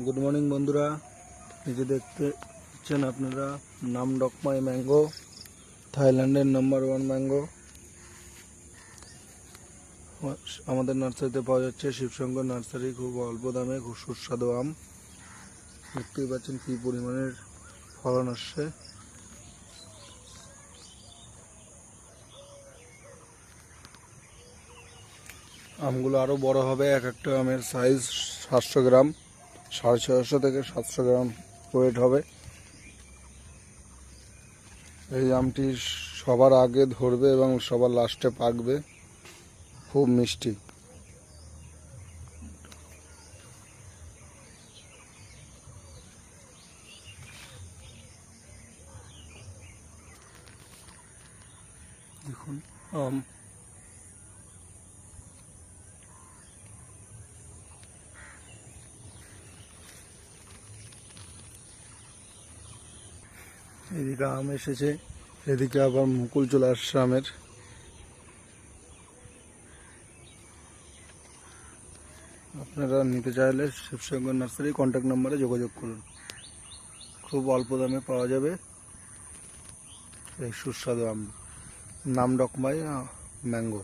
Good morning বন্ধুরা, এই যে দেখতে পাচ্ছেন আপনারা নামডকমাই ম্যাঙ্গো, থাইল্যান্ডের নাম্বার 1 ম্যাঙ্গো আমাদের নার্সারিতে পাওয়া যাচ্ছে। শিবশঙ্কর নার্সারি, খুব অল্প দামে খুব সুস্বাদু আম। দেখতেই পাচ্ছেন কী পরিমাণের ফলন আসছে। আমগুলো আরও বড় হবে, এক একটা আমের সাইজ 700 গ্রাম, 650 থেকে 700 গ্রাম ওয়েট হবে। এই আমটি সবার আগে ধরবে এবং সবার লাস্টে পাকবে, খুব মিষ্টি। দেখুন আম, এদিকে আম এসেছে, এদিকে আবার মুকুল চলে আসছে আমের। আপনারা নিতে চাইলে শিবশঙ্কর নার্সারি কন্ট্যাক্ট নাম্বারে যোগাযোগ করুন। খুব অল্প দামে পাওয়া যাবে এই সুস্বাদু আম, নামডকমাই ম্যাঙ্গো।